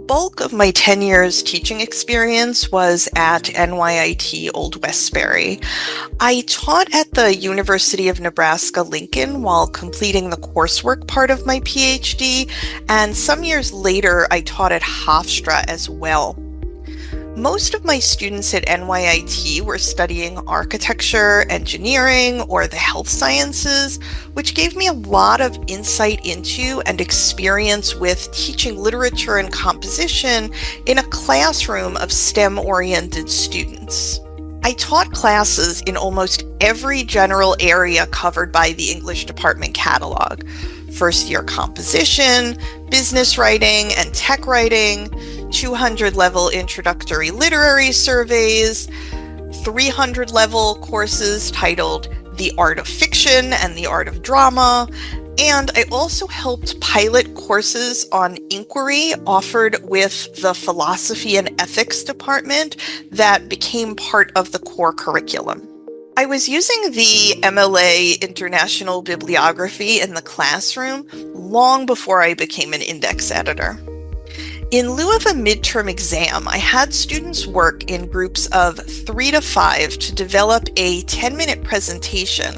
bulk of my 10 years teaching experience was at NYIT Old Westbury. I taught at the University of Nebraska-Lincoln while completing the coursework part of my PhD, and some years later I taught at Hofstra as well. Most of my students at NYIT were studying architecture, engineering, or the health sciences, which gave me a lot of insight into and experience with teaching literature and composition in a classroom of STEM-oriented students. I taught classes in almost every general area covered by the English department catalog: first-year composition, business writing and tech writing, 200-level introductory literary surveys, 300-level courses titled The Art of Fiction and the Art of Drama, and I also helped pilot courses on inquiry offered with the Philosophy and Ethics department that became part of the core curriculum. I was using the MLA International Bibliography in the classroom long before I became an index editor. In lieu of a midterm exam, I had students work in groups of 3 to 5 to develop a 10-minute presentation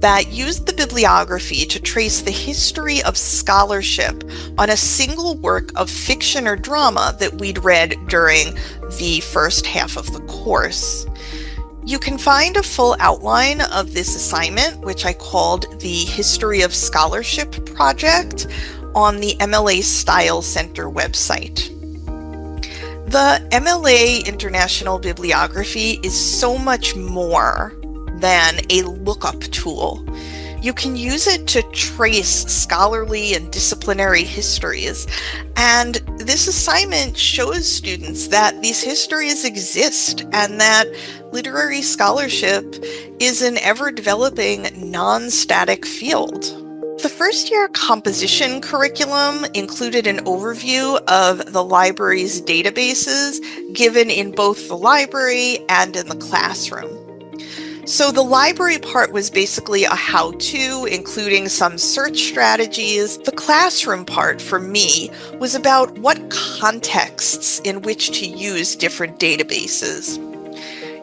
that used the bibliography to trace the history of scholarship on a single work of fiction or drama that we'd read during the first half of the course. You can find a full outline of this assignment, which I called the History of Scholarship Project, on the MLA Style Center website. The MLA International Bibliography is so much more than a lookup tool. You can use it to trace scholarly and disciplinary histories, and this assignment shows students that these histories exist and that literary scholarship is an ever-developing, non-static field. The first-year composition curriculum included an overview of the library's databases given in both the library and in the classroom. So the library part was basically a how-to, including some search strategies. The classroom part, for me, was about what contexts in which to use different databases.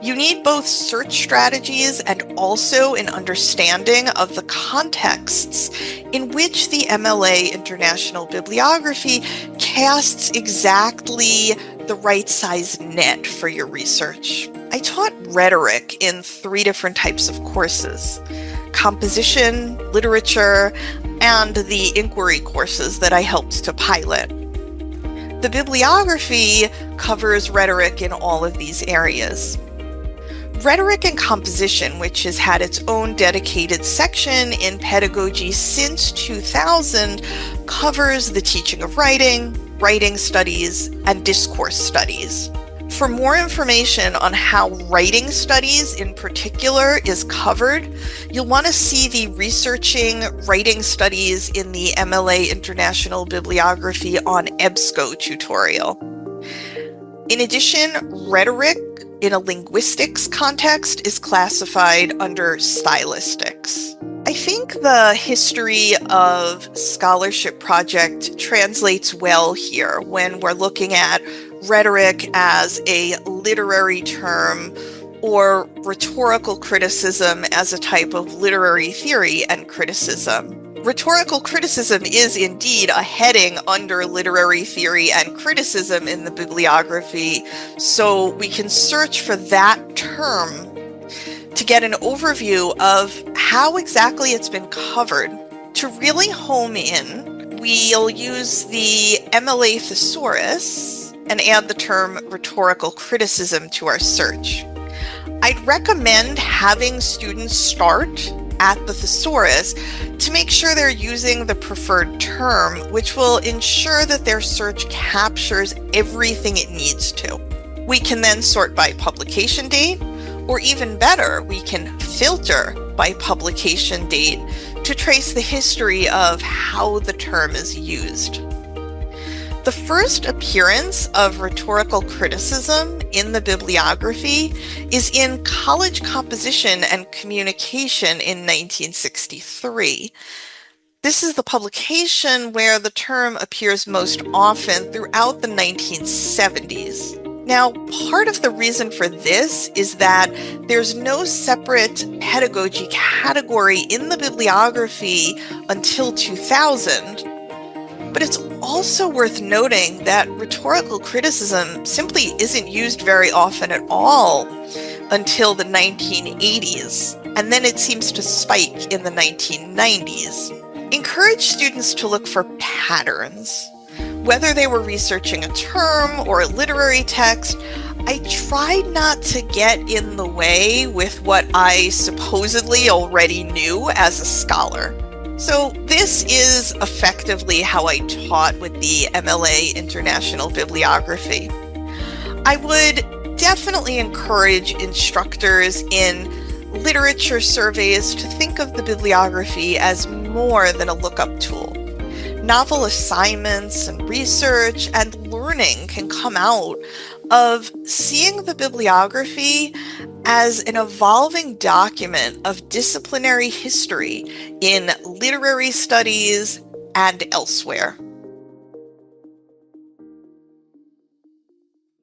You need both search strategies and also an understanding of the contexts in which the MLA International Bibliography casts exactly the right size net for your research. I taught rhetoric in 3 different types of courses: composition, literature, and the inquiry courses that I helped to pilot. The bibliography covers rhetoric in all of these areas. Rhetoric and composition, which has had its own dedicated section in pedagogy since 2000, covers the teaching of writing, writing studies, and discourse studies. For more information on how writing studies in particular is covered, you'll want to see the Researching Writing Studies in the MLA International Bibliography on EBSCO tutorial. In addition, rhetoric in a linguistics context is classified under stylistics. I think the History of Scholarship project translates well here when we're looking at rhetoric as a literary term or rhetorical criticism as a type of literary theory and criticism. Rhetorical criticism is indeed a heading under literary theory and criticism in the bibliography, so we can search for that term to get an overview of how exactly it's been covered. To really home in, we'll use the MLA thesaurus and add the term rhetorical criticism to our search. I'd recommend having students start at the thesaurus to make sure they're using the preferred term, which will ensure that their search captures everything it needs to. We can then sort by publication date, or even better, we can filter by publication date to trace the history of how the term is used. The first appearance of rhetorical criticism in the bibliography is in College Composition and Communication in 1963. This is the publication where the term appears most often throughout the 1970s. Now, part of the reason for this is that there's no separate pedagogy category in the bibliography until 2000, but it's also worth noting that rhetorical criticism simply isn't used very often at all until the 1980s, and then it seems to spike in the 1990s. Encourage students to look for patterns. Whether they were researching a term or a literary text, I tried not to get in the way with what I supposedly already knew as a scholar. So this is effectively how I taught with the MLA International Bibliography. I would definitely encourage instructors in literature surveys to think of the bibliography as more than a lookup tool. Novel assignments and research and learning can come out of seeing the bibliography as an evolving document of disciplinary history in literary studies and elsewhere.